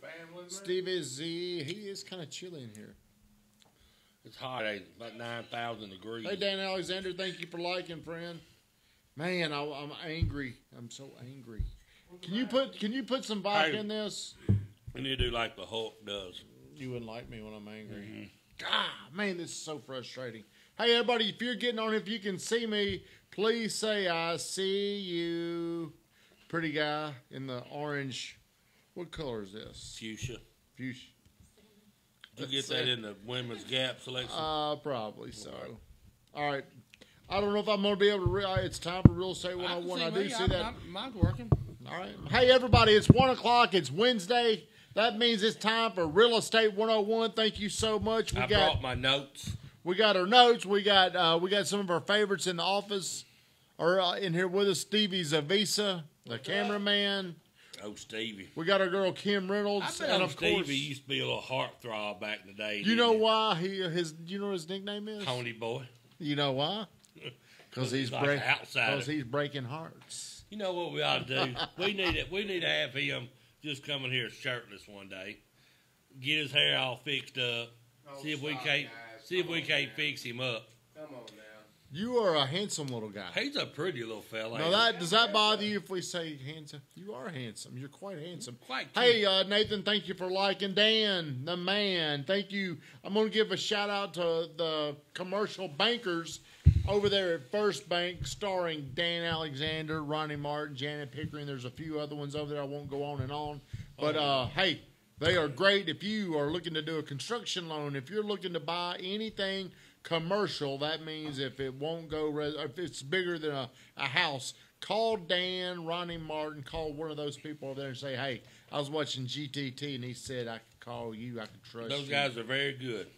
family, man. Stevie Z, he is kind of chilly in here. It's hot, ain't it? About 9,000 degrees. Hey, Dan Alexander, thank you for liking, friend. Man, I'm angry. I'm so angry. Can you put some vodka in this? We need to do like the Hulk does. You wouldn't like me when I'm angry. God, man, this is so frustrating. Hey, everybody, if you're getting on, if you can see me, please say I see you. Pretty guy in the orange. What color is this? Fuchsia. Fuchsia. Did you get that in the women's Gap selection? Probably so. All right. I don't know if I'm going to be able to. It's time for Real Estate 101. I do see that. Mine's working. All right. Hey, everybody, it's 1 o'clock. It's Wednesday. That means it's time for Real Estate 101. Thank you so much. I brought my notes. We got our notes. We got some of our favorites in the office are in here with us. Stevie Zavisa, the cameraman. Oh, Stevie. We got our girl Kim Reynolds. And of Stevie course, used to be a little heartthrob back in the day. You know why you know what his nickname is? Pony Boy. You know why? Because he's like he's breaking hearts. You know what we ought to do? we need to have him just coming here shirtless one day, get his hair all fixed up, see if we can't fix him up. Come on now. You are a handsome little guy. He's a pretty little fella. Now does that bother you if we say handsome? You are handsome. You're quite handsome. Quite cute. Hey, Nathan, thank you for liking. Dan, the man, thank you. I'm going to give a shout out to the commercial bankers over there at First Bank, starring Dan Alexander, Ronnie Martin, Janet Pickering. There's a few other ones over there. I won't go on and on. But, hey, they are great if you are looking to do a construction loan. If you're looking to buy anything commercial, that means if it won't go, if it's bigger than a house, call Dan, Ronnie Martin, call one of those people over there and say, hey, I was watching GTT and he said I could call you, I could trust you. Those guys are very good.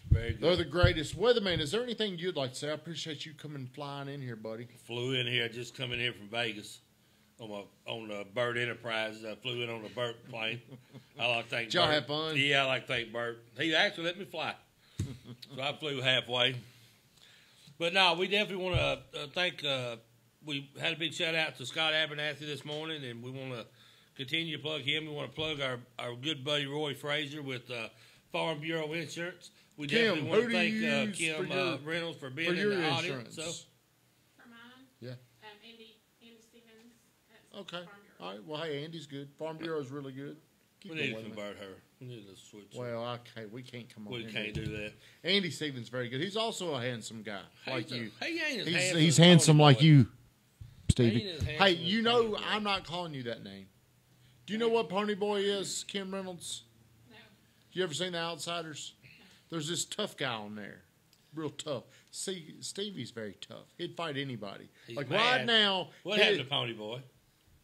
Very good. They're the greatest. Weatherman, is there anything you'd like to say? I appreciate you coming flying in here, buddy. Flew in here, just coming here from Vegas on the Burt Enterprises. I flew in on the Burt plane. I like to thank Did y'all Burt. have fun? Yeah, I like to thank Burt. He actually let me fly. So I flew halfway. But no, we definitely want to thank, we had a big shout out to Scott Abernathy this morning, and we want to continue to plug him. We want to plug our good buddy Roy Frazier with Farm Bureau Insurance. We definitely want to thank Kim Reynolds for being in the audience. So. For mine? Yeah. Andy Stevens. Okay. All right. Well, hey, Andy's good. Farm Bureau is really good. We need to convert her. We need to switch. Well, okay, we can't come on. We can't do that. Andy Stevens very good. He's also a handsome guy, like you. He's handsome like you, Stevie. Hey, you know Boy. I'm not calling you that name. Do you know what Pony Boy is, Kim Reynolds? No. You ever seen The Outsiders? There's this tough guy on there, real tough. See, Stevie's very tough. He'd fight anybody. He's like mad. right now. What happened to Pony Boy?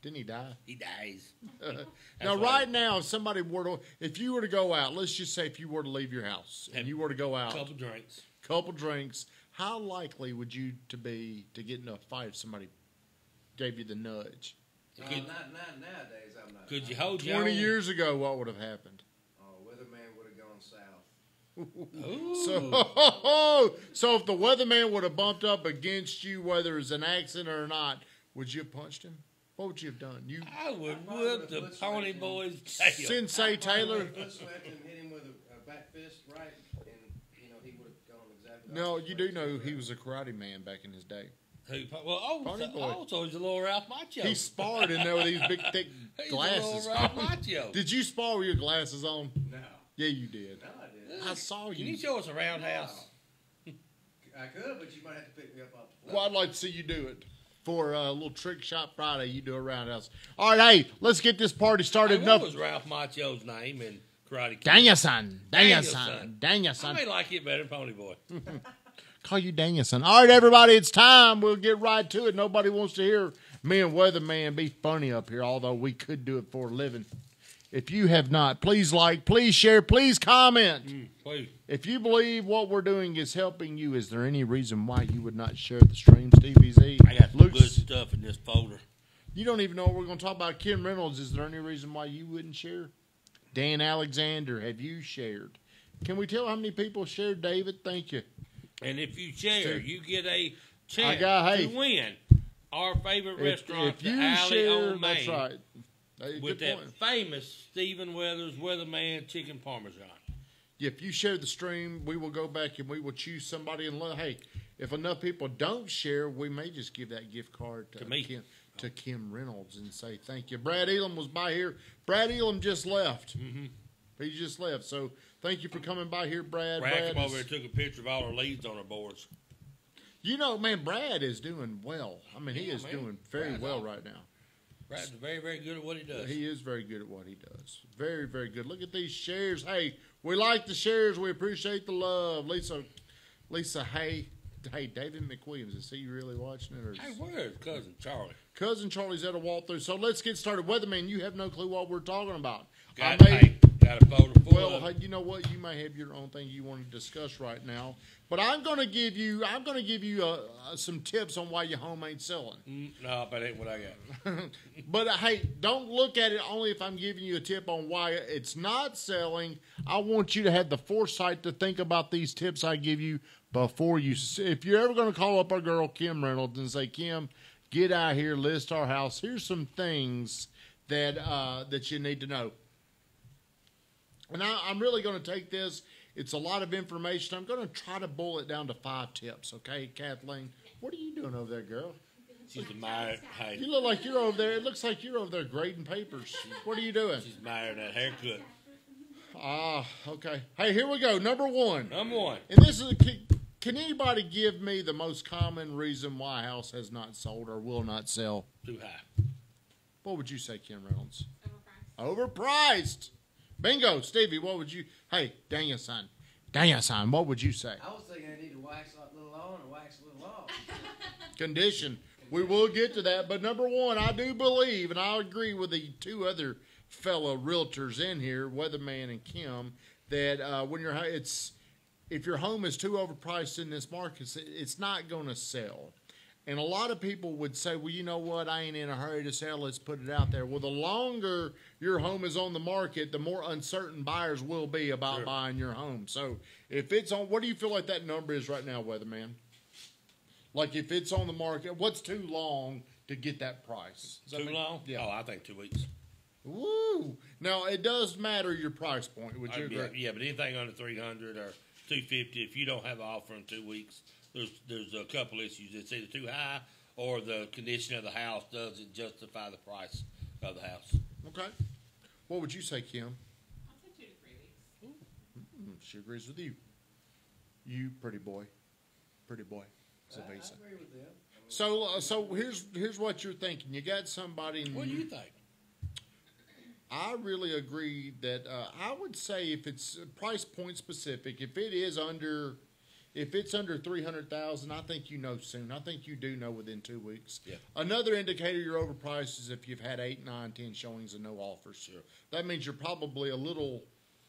Didn't he die? He dies. Now, right now, if somebody were to, if you were to go out, let's just say if you were to leave your house and you were to go out, couple drinks, how likely would you to be to get in a fight if somebody gave you the nudge? Not nowadays. I'm not. Could you hold 20 years ago, what would have happened? Oh, Weatherman would have gone south. So if the Weatherman would have bumped up against you, whether it's an accident or not, would you have punched him? What would you have done? I would whoop the Pony Boy's tail. Sensei Taylor. Foot swept him, hit him with a back fist, right, and he would have gone exactly. No, you do know he was a karate man back in his day. Pony Boy. Also, he's a little Ralph Macchio. He sparred in there with these big, thick glasses. He's a little Ralph Macchio. Did you spar with your glasses on? No. Yeah, you did. No, I didn't. I saw you. Can you show us a roundhouse? I could, but you might have to pick me up off the floor. Well, I'd like to see you do it. For a little trick shot Friday, you do a roundhouse. All right, hey, let's get this party started. What was Ralph Macchio's name in Karate Kid? Danielson. I may like it better than Pony Boy. Call you Danielson. All right, everybody, it's time. We'll get right to it. Nobody wants to hear me and Weatherman be funny up here, although we could do it for a living. If you have not, please like, please share, please comment. Please. If you believe what we're doing is helping you, is there any reason why you would not share the stream, Stevie Z? I got some good stuff in this folder. You don't even know what we're going to talk about. Kim Reynolds, is there any reason why you wouldn't share? Dan Alexander, have you shared? Can we tell how many people shared, David? Thank you. And if you share, you get a chance to win our favorite restaurant, if you the Alley share, on Main. that's right. with that famous Stephen Weathers Weatherman chicken parmesan. If you share the stream, we will go back and we will choose somebody. And hey, if enough people don't share, we may just give that gift card to me. Kim Reynolds and say thank you. Brad Elam was by here. Brad Elam just left. Mm-hmm. He just left. So thank you for coming by here, Brad. Brad came over and took a picture of all our leads on our boards. You know, man, Brad is doing well. I mean, he is doing very Brad's well awesome. right now. Brad's very, very good at what he does. He is very good at what he does. Very, very good. Look at these shares. Hey, we like the shares. We appreciate the love. Lisa, hey, David McWilliams, is he really watching it? Or Hey, where's Cousin Charlie? Cousin Charlie's at a walkthrough. So let's get started. Weatherman, you have no clue what we're talking about. Got a folder full Well, of you know what? You may have your own thing you want to discuss right now, but I'm going to give you some tips on why your home ain't selling. No, that ain't what I got. But hey, don't look at it only if I'm giving you a tip on why it's not selling. I want you to have the foresight to think about these tips I give you before you. If you're ever going to call up our girl Kim Reynolds and say, Kim, get out here, list our house. Here's some things that you need to know. And I'm really going to take this. It's a lot of information. I'm going to try to boil it down to 5 tips. Okay, Kathleen? What are you doing over there, girl? She's admiring. Hey, You look like you're over there. It looks like you're over there grading papers. What are you doing? she's admiring that haircut. Okay. Hey, here we go. Number 1. Number 1. And this is can anybody give me the most common reason why a house has not sold or will not sell? Too high. What would you say, Kim Reynolds? Overpriced. Overpriced. Bingo. Stevie, what would you... Hey, Daniel-san, what would you say? I was thinking I need to wax a little on and wax a little off. Condition. We will get to that. But number 1, I do believe, and I agree with the 2 other fellow realtors in here, Weatherman and Kim, that if your home is too overpriced in this market, it's not going to sell. And a lot of people would say, well, you know what? I ain't in a hurry to sell. Let's put it out there. Well, the longer your home is on the market, the more uncertain buyers will be about buying your home. So if it's on, what do you feel like that number is right now, Weatherman? Like if it's on the market, what's too long to get that price? Too long? Yeah. Oh, I think 2 weeks. Woo! Now, it does matter your price point. Would you agree? Yeah, but anything under 300 or 250, if you don't have an offer in 2 weeks, there's a couple issues. It's either too high or the condition of the house doesn't justify the price of the house. Okay. What would you say, Kim? I'll say 2 to 3 weeks. She agrees with you. You, pretty boy. Pretty boy. I agree with them. So here's what you're thinking. You got somebody. What do you think? I really agree that I would say if it's price point specific, if it's under 300,000, I think you know soon. I think you do know within 2 weeks. Yeah. Another indicator you're overpriced is if you've had 8, 9, 10 showings and no offers. Sure. That means you're probably a little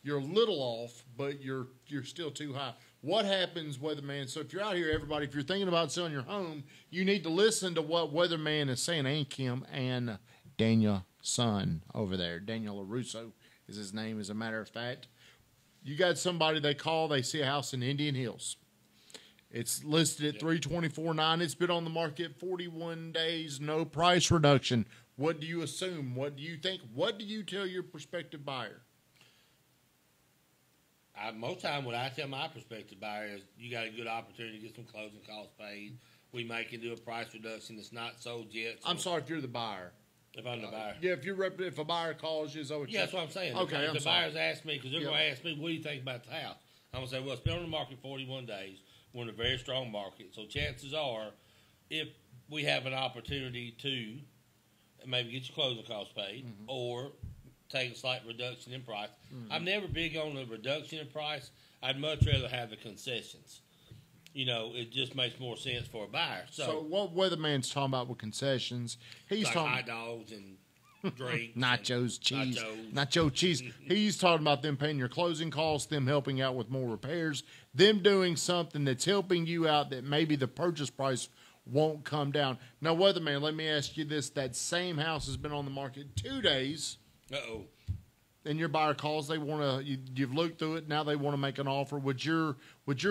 off, but you're still too high. What happens, Weatherman? So if you're out here, everybody, if you're thinking about selling your home, you need to listen to what Weatherman is saying, and Kim and Daniel son over there. Daniel LaRusso is his name, as a matter of fact. You got somebody they call, they see a house in Indian Hills. It's listed at $324,900. It's been on the market 41 days, no price reduction. What do you assume? What do you think? What do you tell your prospective buyer? Most time, what I tell my prospective buyer is, you got a good opportunity to get some closing costs paid. We may can do a price reduction that's not sold yet. So I'm sorry if you're the buyer. If I'm the buyer. Yeah, if a buyer calls you, is that what Yeah, that's what I'm saying. Okay, if I'm the sorry. buyers ask me, because they're going to ask me, what do you think about the house? I'm going to say, well, it's been on the market 41 days. We're in a very strong market. So chances are, if we have an opportunity to maybe get your closing costs paid or take a slight reduction in price. I'm never big on the reduction in price. I'd much rather have the concessions. You know, it just makes more sense for a buyer. So what Weatherman's talking about with concessions, he's like talking hot dogs and drinks. nachos, cheese. Nachos. Nacho cheese. He's talking about them paying your closing costs, them helping out with more repairs, them doing something that's helping you out that maybe the purchase price won't come down. Now, Weatherman, let me ask you this. That same house has been on the market 2 days. Uh-oh. And your buyer calls, they want to. You've looked through it. Now they want to make an offer. Would your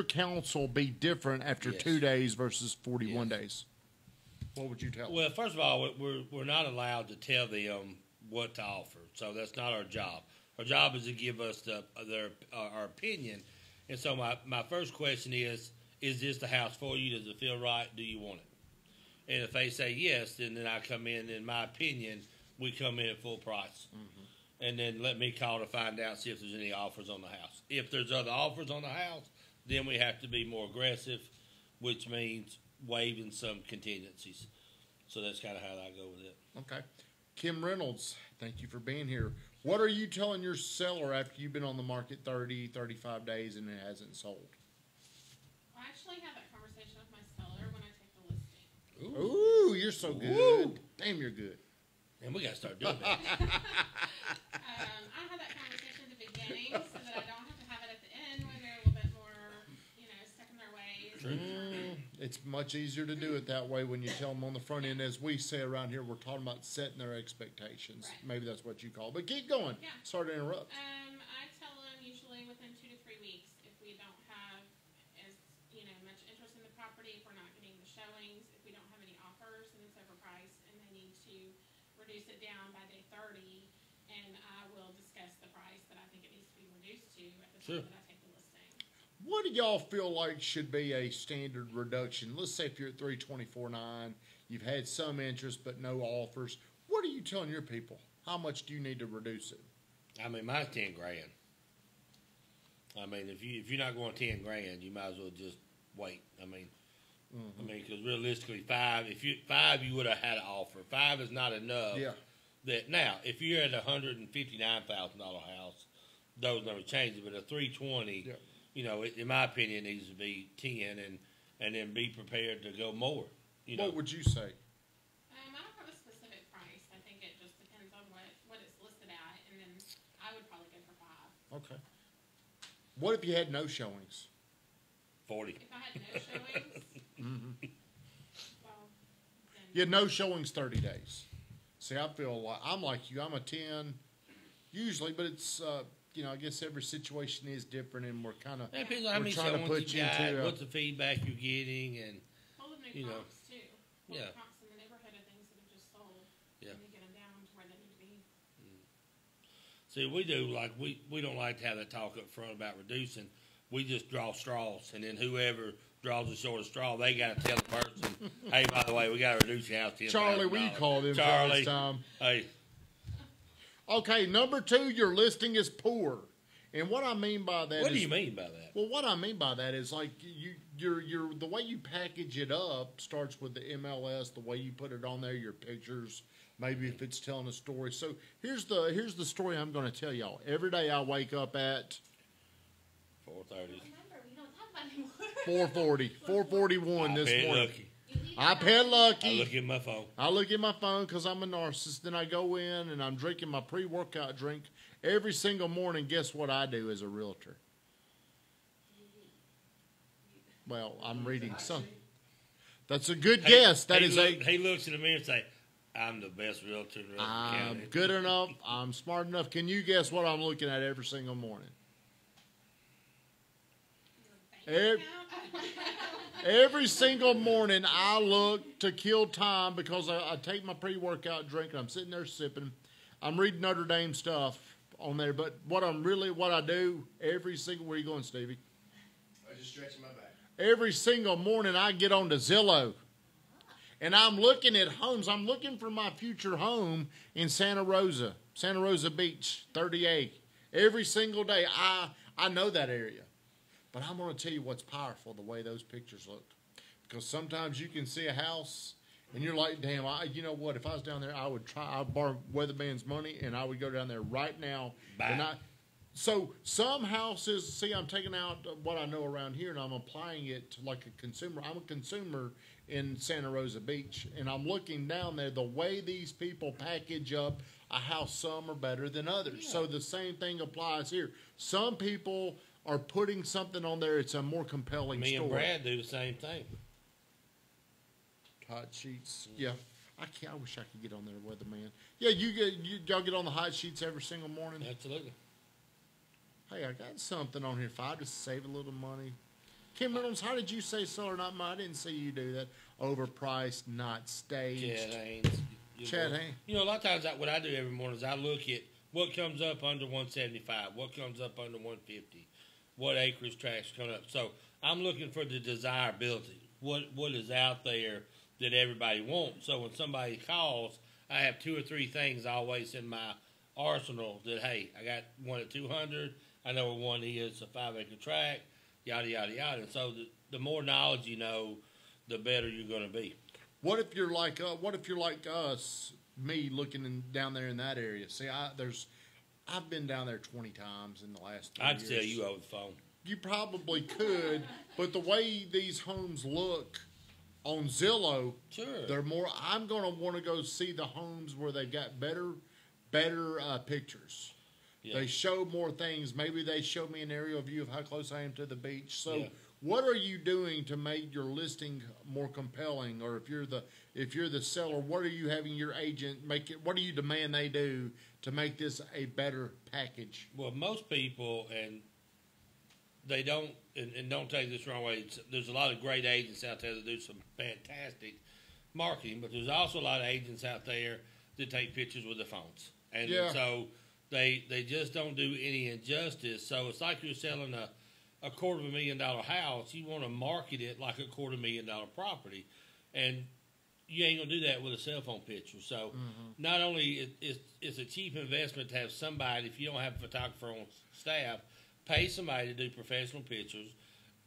counsel be different after 2 days versus 41 days? What would you tell them? Well, first of all, we're not allowed to tell them what to offer. So that's not our job. Our job is to give us our opinion. And so my first question is this the house for you? Does it feel right? Do you want it? And if they say yes, then I come in my opinion, we come in at full price. Mm-hmm. And then let me call to find out, see if there's any offers on the house. If there's other offers on the house, then we have to be more aggressive, which means waiving some contingencies. So that's kind of how I go with it. Okay. Kim Reynolds, thank you for being here. What are you telling your seller after you've been on the market 30, 35 days and it hasn't sold? I actually had that conversation with my seller when I take the listing. Ooh, you're so good. Ooh. Damn, you're good. And we got to start doing that. I had that conversation at the beginning so that I don't have to have it at the end when they're a little bit more, stuck in their ways. It's much easier to do it that way when you tell them on the front end. As we say around here, we're talking about setting their expectations. Right. Maybe that's what you call it. But keep going. Yeah. Sorry to interrupt. I tell them usually within 2 to 3 weeks if we don't have as much interest in the property, if we're not getting the showings, if we don't have any offers and it's overpriced and they need to reduce it down by day 30, and I will discuss the price that I think it needs to be reduced to at the time that I take the listing. What do y'all feel like should be a standard reduction? Let's say if you're at 324.9, you've had some interest but no offers. What are you telling your people? How much do you need to reduce it? I mean, mine's $10,000. I mean, if you're not going $10,000, you might as well just wait. I mean, because realistically, five you would have had an offer. 5 is not enough. Yeah. That now, if you're at a $159,000 house, those never change. But a 320. Yeah. In my opinion, it needs to be 10, and then be prepared to go more. What would you say? I don't have a specific price. I think it just depends on what it's listed at, and then I would probably go for 5. Okay. What if you had no showings? 40. If I had no showings, well, then you had no showings 30 days. See, I feel like I'm like you. I'm a 10 usually, but it's. I guess every situation is different, and we're kind of depends on how many showings you got, what's the feedback you're getting, and all of new comps too. Comps in the neighborhood of things that have just sold. Yeah, and you get them down to where they need to be. See, we do we don't like to have that talk up front about reducing. We just draw straws, and then whoever draws the shortest straw, they got to tell the person, "Hey, by the way, we got to reduce your house $10,000." Charlie, we called him Charlie. Time. Hey. Okay, number 2, your listing is poor. And what I mean by that What do you mean by that? Well, what I mean by that is like you're the way you package it up starts with the MLS, the way you put it on there, your pictures, maybe if it's telling a story. So here's the story I'm going to tell y'all. Every day I wake up at 4:30. We don't talk about anymore. 4:40, 4:41 this morning. Lucky. I pet Lucky. I look at my phone. I look at my phone because I'm a narcissist. Then I go in and I'm drinking my pre-workout drink every single morning. Guess what I do as a realtor? Well, I'm reading some. That's a good guess. He looks in the mirror and say, "I'm the best realtor in the county." I'm good enough. I'm smart enough. Can you guess what I'm looking at every single morning? Every single morning, I look to kill time because I take my pre-workout drink and I'm sitting there sipping. I'm reading Notre Dame stuff on there, but what I do every single. Where are you going, Stevie? I was just stretching my back. Every single morning, I get on to Zillow, and I'm looking at homes. I'm looking for my future home in Santa Rosa Beach, 30A. Every single day, I know that area. But I'm going to tell you what's powerful, the way those pictures look. Because sometimes you can see a house, and you're like, damn, you know what? If I was down there, I'd borrow Weatherman's money, and I would go down there right now. So some houses, see, I'm taking out what I know around here, and I'm applying it to like a consumer. I'm a consumer in Santa Rosa Beach, and I'm looking down there. The way these people package up a house, some are better than others. Yeah. So the same thing applies here. Some people are putting something on there. It's a more compelling story. Me and Brad do the same thing. Hot sheets. Yeah. I wish I could get on there, Weatherman. Yeah, y'all get on the hot sheets every single morning? Absolutely. Hey, I got something on here. If I just save a little money. Kim Reynolds, how did you say seller not mine? I didn't see you do that. Overpriced, not staged. Yeah, Chad, hey. You know, a lot of times what I do every morning is I look at what comes up under 175, what comes up under 150, what acreage tracts come up. So I'm looking for the desirability. What is out there that everybody wants. So when somebody calls, I have 2 or 3 things always in my arsenal that, hey, I got one at 200. I know where one is, a 5-acre tract, yada, yada, yada. And so the more knowledge you know, the better you're going to be. What if you're like us, me looking down there in that area? See, I've been down there 20 times in the last 3 years. I'd tell you over the phone. You probably could, but the way these homes look on Zillow, Sure. they're more. I'm gonna want to go see the homes where they got better pictures. Yeah. They show more things. Maybe they show me an aerial view of how close I am to the beach. So, Yeah. what are you doing to make your listing more compelling? Or if you're the seller, what are you having your agent make it? What do you demand they do to make this a better package? Well, most people, and they don't, and don't take this the wrong way, there's a lot of great agents out there that do some fantastic marketing, but there's also a lot of agents out there that take pictures with their phones. And Yeah. so they just don't do any injustice. So it's like you're selling a $250,000 house. You want to market it like a $250,000 property. And you ain't going to do that with a cell phone picture. So not only it's a cheap investment to have somebody, if you don't have a photographer on staff, pay somebody to do professional pictures.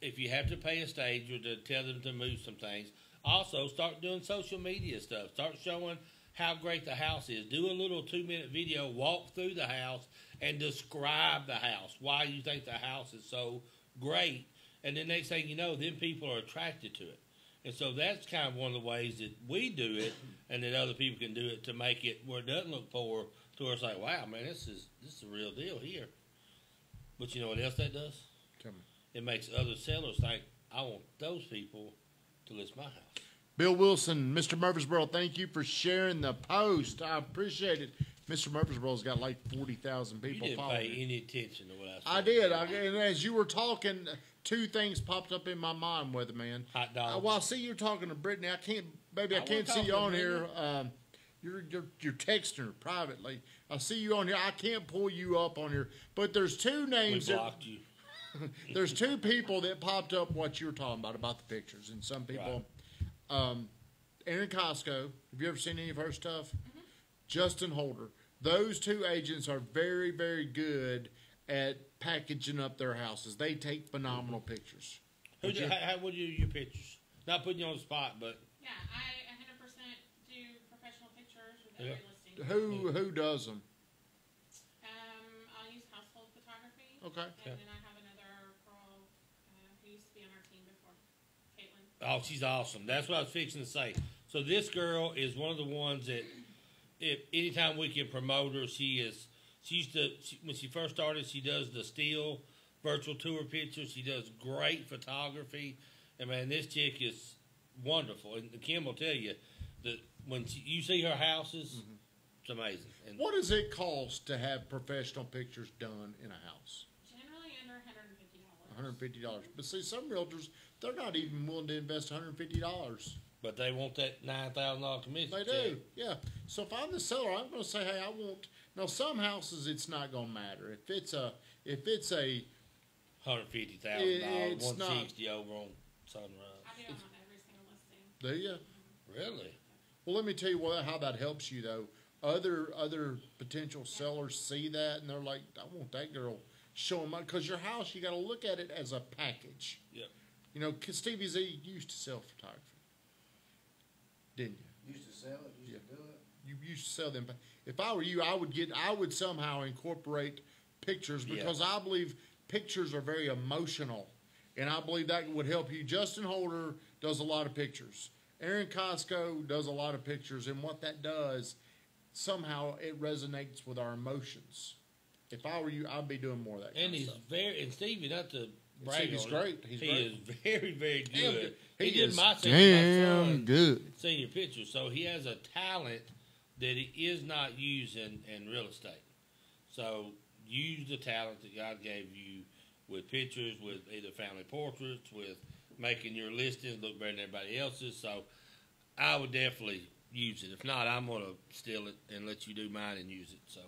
If you have to pay a stager to tell them to move some things, also start doing social media stuff. Start showing how great the house is. Do a little 2-minute video, walk through the house, and describe the house, why you think the house is so great. And the next thing you know, then people are attracted to it. And so that's kind of one of the ways that we do it, and that other people can do it to make it where it doesn't look poor, to where it's like, wow, man, this is a real deal here. But you know what else that does? Tell me. It makes other sellers think, I want those people to list my house. Bill Wilson, Mr. Murfreesboro, thank you for sharing the post. I appreciate it. Mr. Murfreesboro's got like 40,000 people You didn't following pay it. any attention to what I said. I did. And as you were talking, 2 things popped up in my mind, Weatherman. Hot dogs. Well, I see you're talking to Brittany. I can't I see wasn't you on talking to here. You're texting her privately. I see you on here. I can't pull you up on here. But there's 2 We names. blocked you. There's 2 people that popped up what you're talking about the pictures. And some people, Erin Costco, have you ever seen any of her stuff? Mm-hmm. Justin Holder. Those 2 agents are very, very good at packaging up their houses. They take phenomenal pictures. How would you do your pictures? Not putting you on the spot, but Yeah, I 100% do professional pictures with every listing. Who does them? I'll use household photography. Okay. And then I have another girl who used to be on our team before, Caitlin. oh, she's awesome. That's what I was fixing to say. So this girl is one of the ones that, if anytime we can promote her, when she first started, she does the still virtual tour pictures. She does great photography. And man, this chick is wonderful. And Kim will tell you that when you see her houses, it's amazing. And What does it cost to have professional pictures done in a house? Generally under $150. $150. But see, some realtors, they're not even willing to invest $150. But they want that $9,000 commission. They do, yeah. So if I'm the seller, I'm going to say, hey, I want. Now, some houses, it's not going to matter. If it's a $150,000, It's not. $160 over on Sunrise. I do them on every single listing. do you? Really? Well, let me tell you how that helps you, though. Other potential sellers see that, and they're like, I want that girl showing my. Because your house, you got to look at it as a package. Yep. You know, 'cause Stevie Z used to sell photography, didn't you? Used to sell it, used to do it. You used to sell them. If I were you, I would somehow incorporate pictures because I believe pictures are very emotional, and I believe that would help you. Justin Holder does a lot of pictures. Erin Costco does a lot of pictures, and what that does, somehow it resonates with our emotions. If I were you, I'd be doing more of that. And kind he's of stuff. and Stevie, not to brag He's on great. him, He's he great. is very, very good. He did is my damn good. senior picture, so he has a talent that he is not using in real estate. So use the talent that God gave you with pictures, with either family portraits, with making your listings look better than everybody else's. So I would definitely use it. If not, I'm going to steal it and let you do mine and use it. So,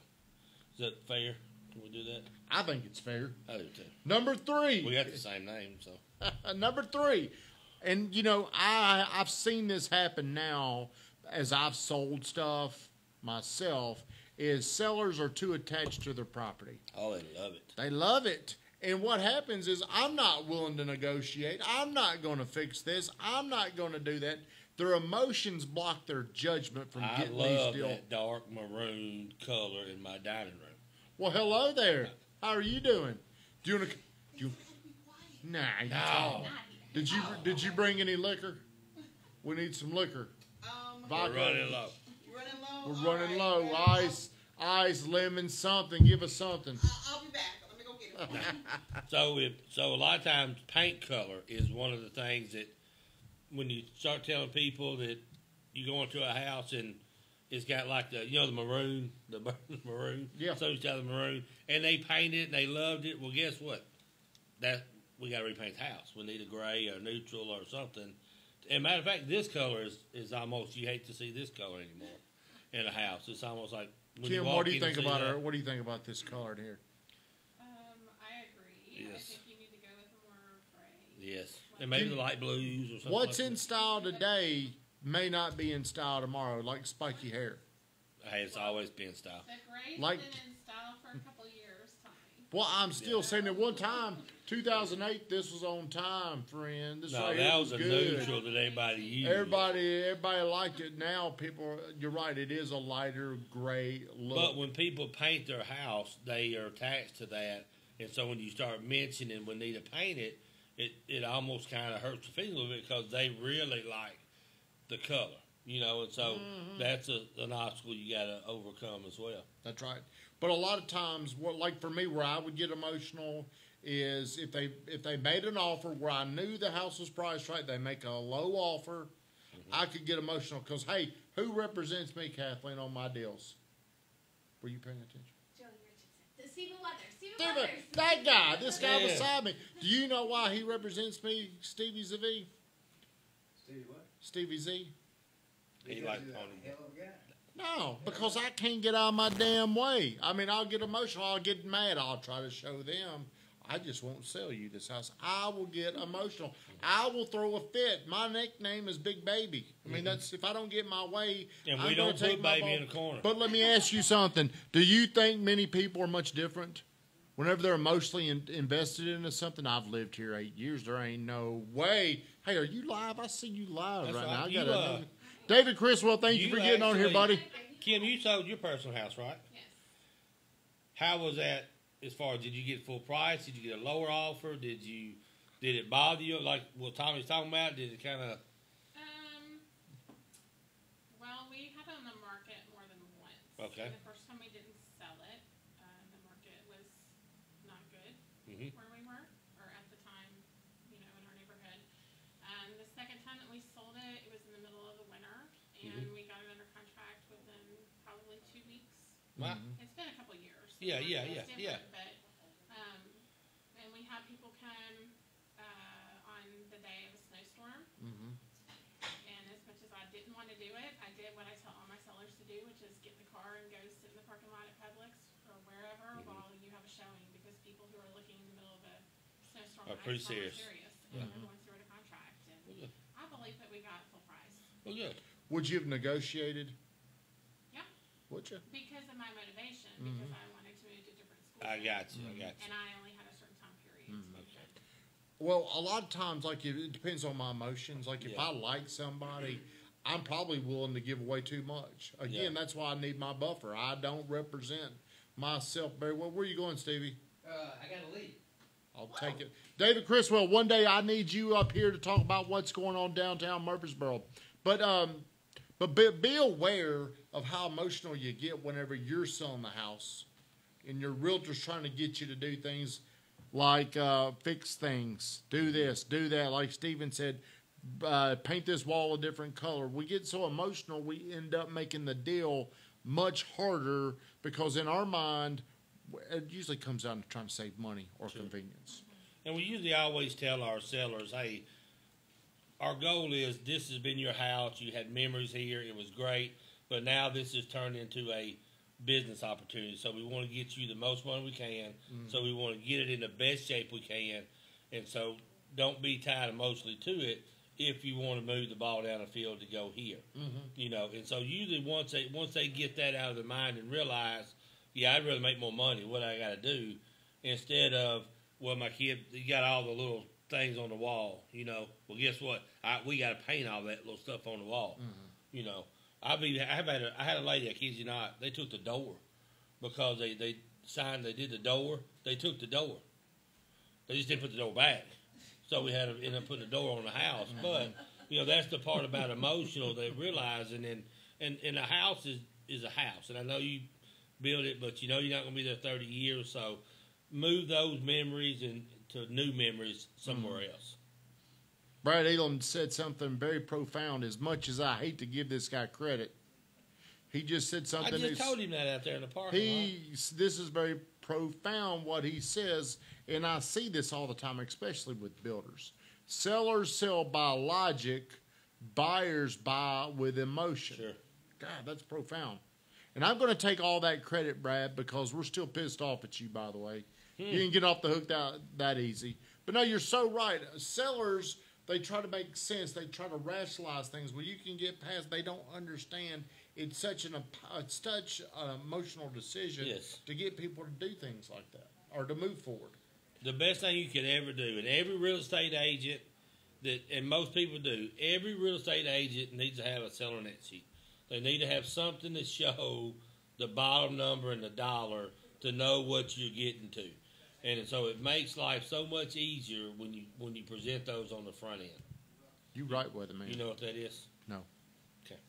is that fair? Can we do that? I think it's fair. I do too. Number 3. We got the same name, so. Number 3. And, you know, I've seen this happen now as I've sold stuff myself, is sellers are too attached to their property. Oh, they love it. They love it. And what happens is I'm not willing to negotiate. I'm not going to fix this. I'm not going to do that. Their emotions block their judgment from getting these love deals. that dark maroon color in my dining room. Well, hello there. How are you doing? Do you want to? Nah, you talk. Did you bring any liquor? We need some liquor. We're running low. We're running low. Ice, lemon, something. Give us something. I'll be back. Let me go get it. So a lot of times paint color is one of the things that when you start telling people that you go into a house and it's got like the maroon, the maroon. Yeah. So you tell the maroon, and they painted it and they loved it. Well, guess what? We got to repaint the house. We need a gray or neutral or something. And matter of fact, this color is almost, you hate to see this color anymore in a house. It's almost like when Kim, you walk what do you in and think see about that. What do you think about this color here? I agree. Yes. I think you need to go with more gray. Yes, and maybe the light blues or something. What's like in that. style today may not be in style tomorrow, like spiky hair. Hey, it's always been style. The gray's Like- been in style for a couple years, Tommy. Well, I'm still saying at one time, 2008, this was on time, friend. This No, right that here was a good. neutral that everybody used. Everybody liked it. Now people, you're right. It is a lighter gray look. But when people paint their house, they are attached to that, and so when you start mentioning we need to paint it, it almost kind of hurts the feeling a little bit because they really like the color, and so that's an obstacle you got to overcome as well. That's right. But a lot of times, like for me, where I would get emotional is if they made an offer where I knew the house was priced right, they make a low offer, I could get emotional because, hey, who represents me, Kathleen, on my deals? Were you paying attention? Joey Richardson. Stephen Weathers. That guy, this guy Yeah. beside me. Do you know why he represents me, Stevie Z? Stevie what? Stevie Z? He Because like he's a pony. hell of a guy. No, because I can't get out of my damn way. I mean, I'll get emotional. I'll get mad. I'll try to show them. I just won't sell you this house. I will get emotional. I will throw a fit. My nickname is Big Baby. I mean, that's if I don't get my way. And I'm we gonna don't take put my baby ball. in a corner. But let me ask you something. Do you think many people are much different? Whenever they're emotionally invested into something, I've lived here 8 years. There ain't no way. Hey, are you live? I see you live That's right right. now. I You, got David Criswell, thank you for getting on here, buddy. Kim, you sold your personal house, right? Yes. How was that as far as did you get full price? Did you get a lower offer? Did it bother you? Like what Tommy's talking about? Did it kind of... Well, we had it on the market more than once. Okay. And the first time we didn't sell it, the market was not good where we were, or at the time, in our neighborhood. The second time that we sold it, it was in the middle of the winter, and we got it under contract within probably 2 weeks. Wow. It's been a couple years. so Yeah, the yeah, market was yeah, different, But, and we had people come on the day of a snowstorm. And as much as I didn't want to do it, I did what I tell all my sellers to do, which is get in the car and go sit in the parking lot at Publix or wherever while you have a showing, because people who are looking in the middle of a snowstorm Are and pretty ice storm serious. and they're going through a contract. And Okay. I believe that we got full price. Well, good. Would you have negotiated? Yeah, Would you? because of my motivation, because I wanted to move to different schools. I got you. And I only had a certain time period. to move it. Well, a lot of times, like it depends on my emotions. Like if Yeah. I like somebody, I'm probably willing to give away too much. Again, Yeah. that's why I need my buffer. I don't represent myself very well. Where are you going, Stevie? I gotta leave. I'll take it. David Criswell, one day I need you up here to talk about what's going on downtown Murfreesboro. But be aware of how emotional you get whenever you're selling the house and your realtor's trying to get you to do things like fix things, do this, do that. Like Steven said, paint this wall a different color. We get so emotional, we end up making the deal much harder because in our mind, it usually comes down to trying to save money or convenience. And we usually always tell our sellers, hey, our goal is this has been your house. You had memories here. It was great. But now this has turned into a business opportunity. So we want to get you the most money we can. Mm-hmm. So we want to get it in the best shape we can. And so don't be tied emotionally to it if you want to move the ball down the field to go here. Mm-hmm. You know, and so usually once they get that out of their mind and realize, yeah, I'd rather make more money, what I got to do, instead of, well, my kid, you got all the little things on the wall, you know. Well, guess what? We got to paint all that little stuff on the wall, you know. I had a lady, I kid you not, they took the door because they signed, they did the door, they took the door. They just didn't put the door back. So we had to end up putting the door on the house. But, you know, that's the part about emotional, they realizing, and a house is a house. And I know you build it, but you know you're not going to be there 30 years, so move those memories into new memories somewhere else. Brad Elam said something very profound. As much as I hate to give this guy credit, he just said something. I just told him that out there in the parking lot. This is very profound what he says, and I see this all the time, especially with builders. Sellers sell by logic, buyers buy with emotion. Sure. God, that's profound. And I'm going to take all that credit, Brad, because we're still pissed off at you, by the way. You didn't get off the hook that easy. But no, you're so right. Sellers, they try to make sense. They try to rationalize things. Well, you can get past. They don't understand. It's such an emotional decision to get people to do things like that or to move forward. The best thing you could ever do, and every real estate agent, and most people do, every real estate agent needs to have a seller net sheet. They need to have something to show the bottom number and the dollar to know what you're getting to. And so it makes life so much easier when you present those on the front end. You right, Weatherman. You know what that is? No. Okay.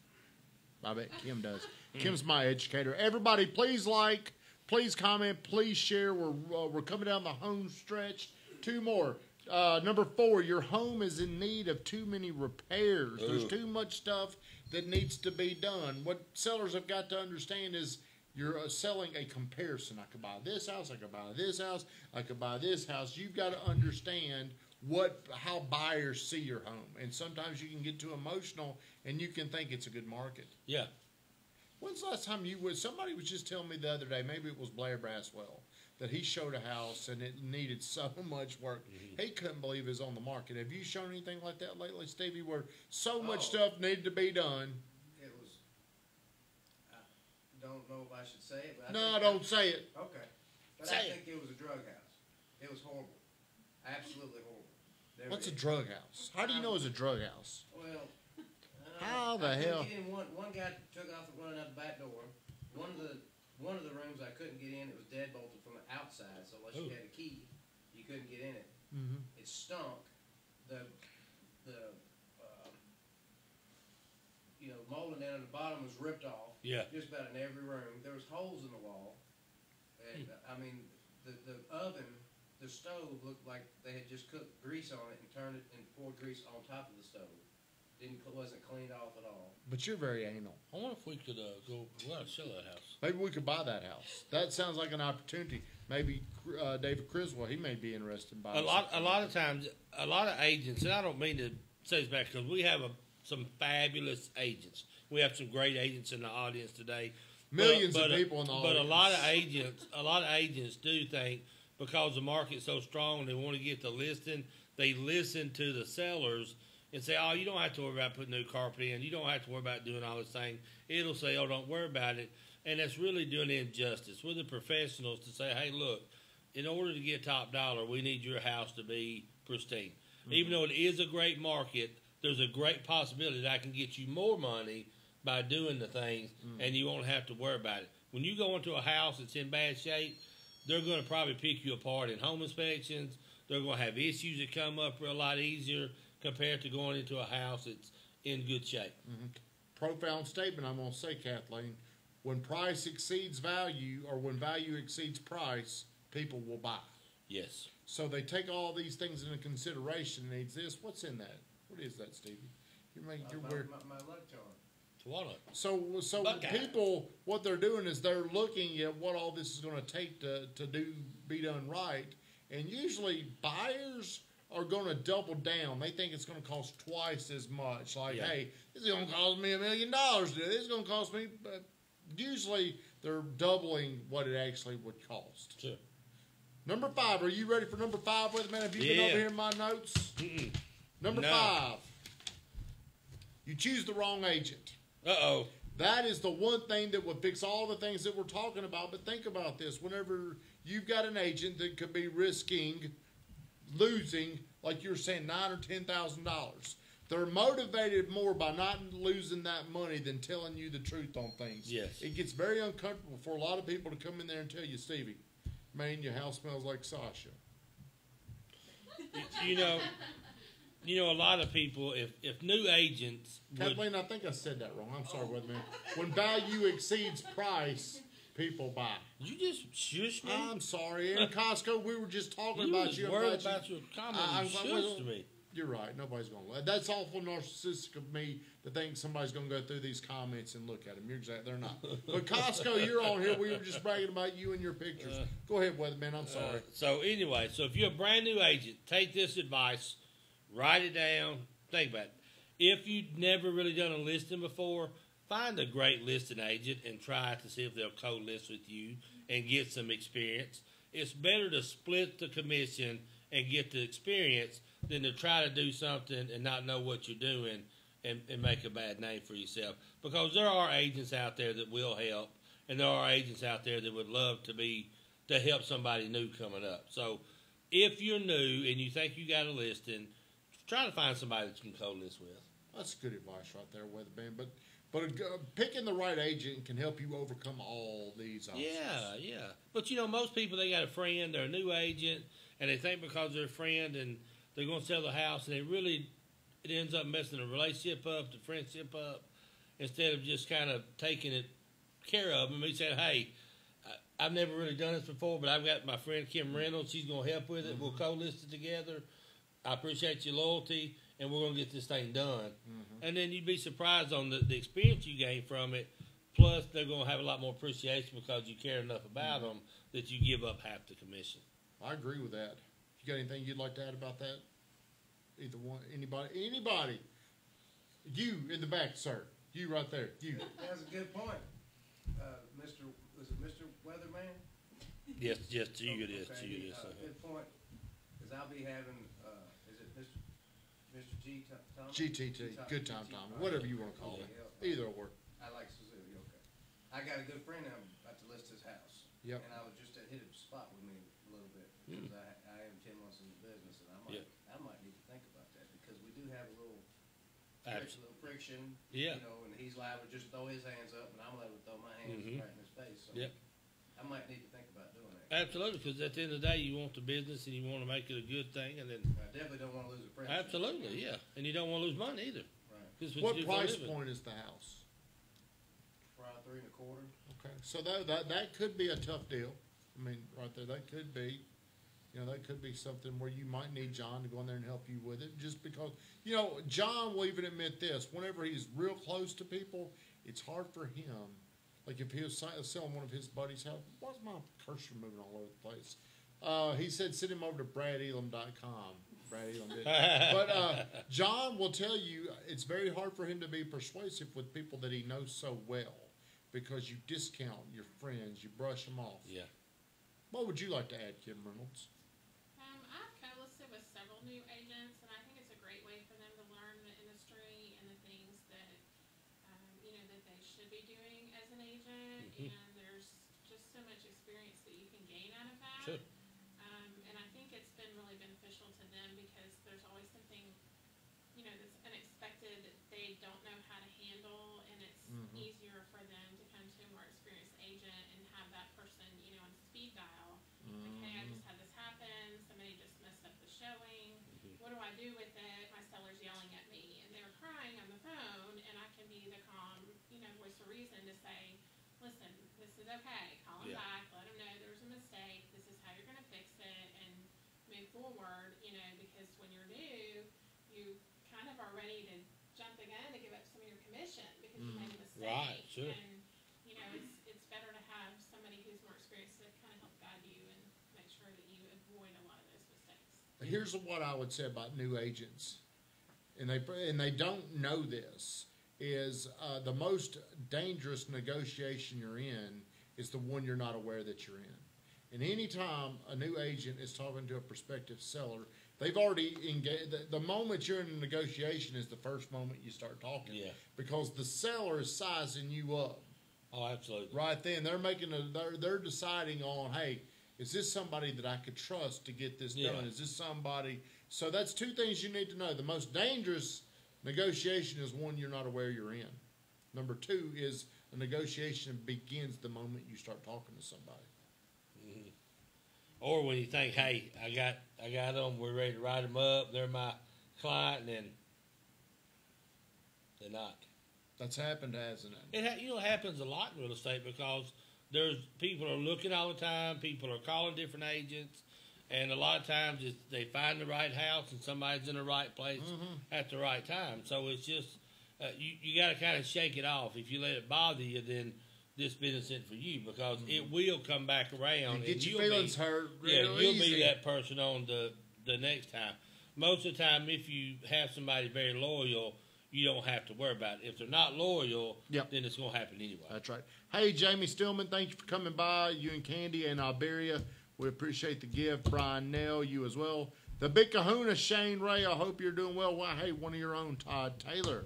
I bet Kim does. Kim's my educator. Everybody, please like, please comment, please share. We're coming down the home stretch. 2 more. Number 4, your home is in need of too many repairs. Ooh. There's too much stuff that needs to be done. What sellers have got to understand is you're selling a comparison. I could buy this house. I could buy this house. I could buy this house. You've got to understand how buyers see your home. And sometimes you can get too emotional and you can think it's a good market. Yeah. When's the last time somebody was just telling me the other day, maybe it was Blair Braswell, that he showed a house and it needed so much work. He couldn't believe it was on the market. Have you shown anything like that lately, Stevie, where so much stuff needed to be done? It was, I don't know if I should say it, but Don't say it. Okay. But Say I it. think it was a drug house. It was horrible. Absolutely horrible. What's a drug house? How do you know it's a drug house? Well, How the I couldn't hell? get in. One guy took off and running out the back door. One of the rooms I couldn't get in. It was dead bolted from the outside, so unless you had a key, you couldn't get in it. Mm-hmm. It stunk. The molding down at the bottom was ripped off. Yeah. Just about in every room. There was holes in the wall, and I mean the oven, the stove looked like they had just cooked grease on it and turned it and poured grease on top of the stove. Wasn't cleaned off at all. But you're very anal. I wonder if we could go out and sell that house. Maybe we could buy that house. That sounds like an opportunity. Maybe David Criswell, he may be interested in buying. A lot of times, a lot of agents, and I don't mean to say this back because we have some fabulous agents. We have some great agents in the audience today. Millions of people in the audience. But a lot of agents do think because the market's so strong, they want to get the listing. They listen to the sellers and say, oh, you don't have to worry about putting new carpet in. You don't have to worry about doing all this thing. It'll say, oh, don't worry about it. And that's really doing injustice. We're the professionals to say, hey, look, in order to get top dollar, we need your house to be pristine. Mm-hmm. Even though it is a great market, there's a great possibility that I can get you more money by doing the things, and you won't have to worry about it. When you go into a house that's in bad shape, they're going to probably pick you apart in home inspections. They're going to have issues that come up a lot easier compared to going into a house that's in good shape. Mm-hmm. Profound statement, I'm going to say, Kathleen. When price exceeds value or when value exceeds price, people will buy. Yes. So they take all these things into consideration. Needs this. What's in that? What is that, Stevie? You're making weird. My luck charm. Walnut. So Buckeye. people, what they're doing is they're looking at what all this is going to take to be done right. And usually buyers are going to double down. They think it's going to cost twice as much. Like, Yeah. hey, this is going to cost me $1 million to do. This is going to cost me. Usually, they're doubling what it actually would cost. Sure. Number 5. Are you ready for number 5 with me? Have you been Yeah. over here in my notes? Mm-mm. Number No. 5. You choose the wrong agent. Uh-oh. That is the one thing that would fix all the things that we're talking about. But think about this. Whenever you've got an agent that could be risking losing, like you were saying, $9,000 or $10,000, they're motivated more by not losing that money than telling you the truth on things. Yes. It gets very uncomfortable for a lot of people to come in there and tell you, Stevie, man, your house smells like Sasha. You know, a lot of people, if new agents would, Kathleen, I think I said that wrong. I'm sorry, Weatherman. When value exceeds price, people buy. you just shush me. I'm sorry. In Costco, we were just talking You about was you. worried about your comment. You shushed me. You're right. Nobody's going to. That's awful narcissistic of me to think somebody's going to go through these comments and look at them. You're exactly. They're not. But Costco, you're on here. We were just bragging about you and your pictures. Go ahead, Weatherman. I'm sorry. So anyway, so if you're a brand new agent, take this advice, write it down, think about it. If you've never really done a listing before, find a great listing agent and try to see if they'll co-list with you and get some experience. It's better to split the commission and get the experience than to try to do something and not know what you're doing and make a bad name for yourself. Because there are agents out there that will help, and there are agents out there that would love to help somebody new coming up. So if you're new and you think you got a listing, try to find somebody that you can co-list with. That's good advice right there, Weatherman. But picking the right agent can help you overcome all these obstacles. Yeah. But you know, most people, they got a friend, they're a new agent, and they think because they're a friend and they're going to sell the house, and it ends up messing the relationship up, the friendship up, instead of just kind of taking it care of them. He said, hey, I've never really done this before, but I've got my friend Kim Reynolds. She's going to help with it. Mm-hmm. We'll co-list it together. I appreciate your loyalty, and we're going to get this thing done. Mm-hmm. And then you'd be surprised on the experience you gain from it. Plus, they're going to have a lot more appreciation because you care enough about them that you give up half the commission. I agree with that. You got anything you'd like to add about that? Either one, anybody? You in the back, sir. You right there. You. That's a good point. Was it Mr. Weatherman? Yes, to you it is. Okay, To you it is. good point. Because I'll be having, is it Mr. G. Tommy? GTT. Good time, Tommy. Whatever you want to call it. Either or. I like Suzuki, okay. I got a good friend I'm about to list his house. Yep. And I was just hit a spot with me a little bit because I am 10 months in the business and I might need to think about that because we do have a little friction. Yeah. You know, and he's liable to just throw his hands up and I'm liable to throw my hands right in his face. So Yep. I might need to think about doing that. Absolutely, because at the end of the day, you want the business and you want to make it a good thing, and then I definitely don't want to lose a friendship. absolutely, yeah, and you don't want to lose money either. Right. 'Cause What you do for a price living. point is the house? Probably 3 1/4. Okay, so that could be a tough deal. I mean, right there, that could be, that could be something where you might need John to go in there and help you with it. Just because, John will even admit this. Whenever he's real close to people, it's hard for him. Like if he was selling one of his buddies' house, why's my cursor moving all over the place? He said send him over to bradelam.com. Brad Elam did. But John will tell you it's very hard for him to be persuasive with people that he knows so well because you discount your friends, you brush them off. Yeah. What would you like to add, Kim Reynolds? I've co-listed with several new agents, and I think it's a great way for them to learn the industry and the things that, that they should be doing as an agent. And there's just so much experience that you can gain out of that. Sure. And I think it's been really beneficial to them because there's always something, that's unexpected that they don't know how to handle, and it's easier for them to come to a more experienced agent and have that person, on speed dial. Like, hey, I just had this happen. Somebody just messed up the showing. What do I do with it? My seller's yelling at me, and they're crying on the phone, and I can be the calm, voice of reason to say, listen, this is okay. Call them back. Let them know there's a mistake. This is how you're going to fix it and move forward, because when you're new, you kind of are ready to jump the gun to give up some of your commission because you made a mistake. Right, sure. And, it's better to have somebody who's more experienced to kind of help guide you and make sure that you avoid a lot of those mistakes. here's what I would say about new agents, and they don't know this, is the most dangerous negotiation you're in is the one you're not aware that you're in. And anytime a new agent is talking to a prospective seller, they've already engaged. The moment you're in a negotiation is the first moment you start talking. Yeah. Because the seller is sizing you up. Oh, absolutely. Right then, they're deciding on, hey, is this somebody that I could trust to get this done? Is this somebody? So that's two things you need to know. The most dangerous negotiation is one you're not aware you're in. Number two is a negotiation begins the moment you start talking to somebody. Mm-hmm. Or when you think, hey, I got them, we're ready to write them up, they're my client, and then they're not. That's happened, hasn't it? It happens a lot in real estate because there's people are looking all the time, people are calling different agents, and a lot of times they find the right house and somebody's in the right place at the right time. So it's just you got to kind of shake it off. If you let it bother you, then this business isn't for you because it will come back around. You get your feelings hurt real you'll easy. be that person on the next time. Most of the time, if you have somebody very loyal, you don't have to worry about it. If they're not loyal, then it's going to happen anyway. That's right. Hey, Jamie Stillman, thank you for coming by. You and Candy and Iberia, we appreciate the gift. Brian Nell, you as well. The Big Kahuna, Shane Ray, I hope you're doing well. Well, hey, one of your own, Todd Taylor,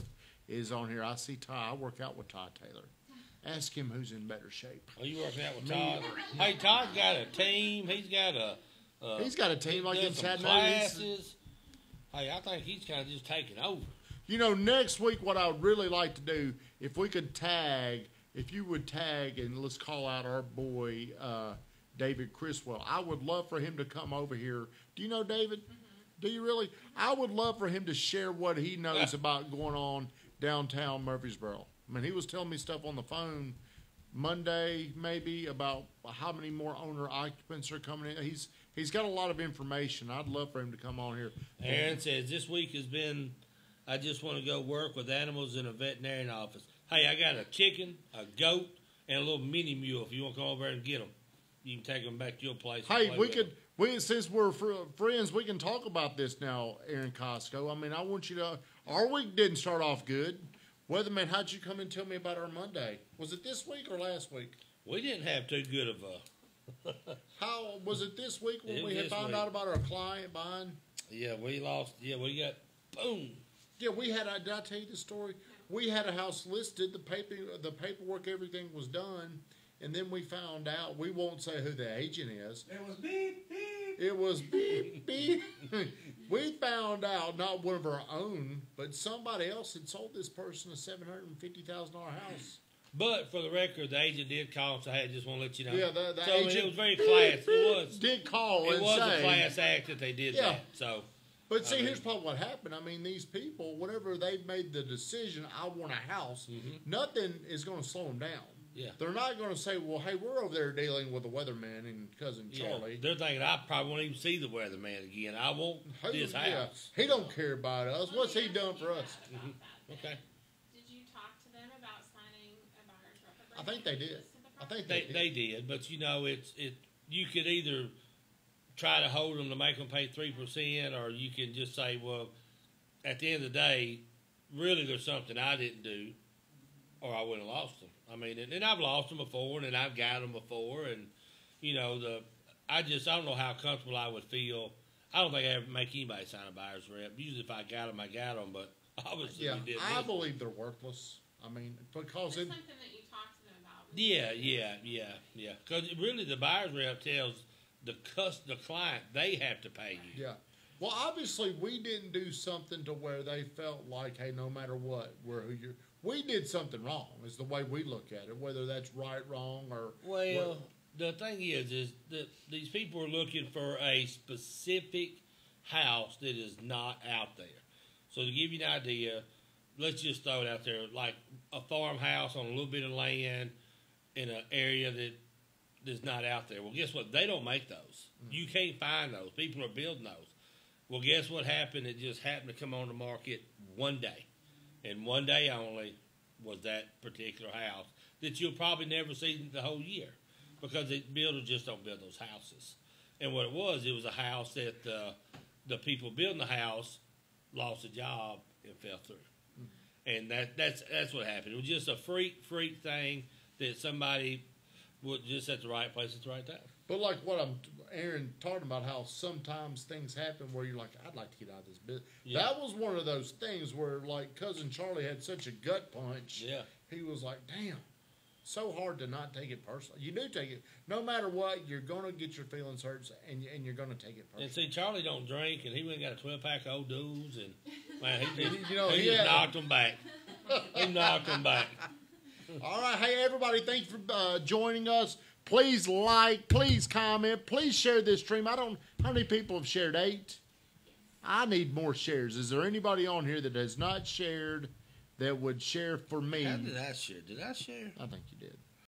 is on here. I see Todd. I work out with Todd Taylor. Ask him who's in better shape. Are you working out with Todd? Hey, Todd's got a team. He's got a team like in Chattanooga. Classes. Hey, I think he's kind of just taking over. You know, next week, what I would really like to do, if you would tag, and let's call out our boy, David Criswell. I would love for him to come over here. Do you know David? Mm-hmm. Do you really? I would love for him to share what he knows about going on downtown Murfreesboro. I mean, he was telling me stuff on the phone Monday, maybe, about how many more owner-occupants are coming in. He's got a lot of information. I'd love for him to come on here. Aaron says, this week has been, I just want to go work with animals in a veterinarian office. Hey, I got a chicken, a goat, and a little mini mule. If you want to come over there and get them, you can take them back to your place. Hey, since we're friends, we can talk about this now, Aaron Costco. I mean, I want you to, our week didn't start off good. Weatherman, how'd you come and tell me about our Monday? Was it this week or last week? We didn't have too good of a... How was it this week when we had found out about our client buying? Yeah, we lost. Yeah, we got boom. Yeah, we had. Did I tell you the story? We had a house listed. The paperwork, everything was done, and then we found out. We won't say who the agent is. It was beep beep. It was beep beep. We found out not one of our own, but somebody else had sold this person a $750,000 house. But for the record, the agent did call and say, "Hey, I just want to let you know." Yeah, the so agent it was very class. It was did call. It and was say, a class act that they did that. So, but see, here's probably what happened. I mean, these people, whenever they made the decision, I want a house. Nothing is going to slow them down. Yeah, they're not going to say, "Well, hey, we're over there dealing with the weatherman and cousin Charlie." They're thinking, "I probably won't even see the weatherman again. I want this house." He don't care about us. What's he done for us? Okay. Did you talk to them about signing a buyer's rep agreement? I think they did. I think they did. But you know, you could either try to hold them to make them pay 3%, or you can just say, well, at the end of the day, really there's something I didn't do, or I wouldn't have lost them. I mean, and I've lost them before, and I've got them before, and you know, I don't know how comfortable I would feel. I don't think I ever make anybody sign a buyer's rep. Usually, if I got them, I got them, but obviously, we didn't. I believe they're worthless. I mean, because it's something that you talk to them about. Yeah. Because really, the buyer's rep tells the client they have to pay you. Yeah. Well, obviously, we didn't do something to where they felt like, hey, no matter what, we did something wrong. Is the way we look at it, whether that's right, wrong, or the thing is that these people are looking for a specific house that is not out there. So to give you an idea, let's just throw it out there, like a farmhouse on a little bit of land in an area that's not out there. Well, guess what? They don't make those. You can't find those. People are building those. Well, guess what happened? It just happened to come on the market one day. And one day only was that particular house that you'll probably never see the whole year because builders just don't build those houses. And what it was a house that the people building the house lost a job and fell through. And that's what happened. It was just a freak thing that somebody was just at the right place at the right time. But like Aaron talking about how sometimes things happen where you're like, I'd like to get out of this business. Yeah. That was one of those things where like Cousin Charlie had such a gut punch. Yeah. He was like, damn, so hard to not take it personally. You do take it. No matter what, you're going to get your feelings hurt and you're going to take it personally. And see, Charlie don't drink, and he went and got a 12-pack of Old Dudes, and man, he he just had- knocked them back. He knocked them back. All right. Hey, everybody, thanks for joining us. Please like, please comment, please share this stream. How many people have shared? 8? I need more shares. Is there anybody on here that has not shared that would share for me? How did I share? Did I share? I think you did.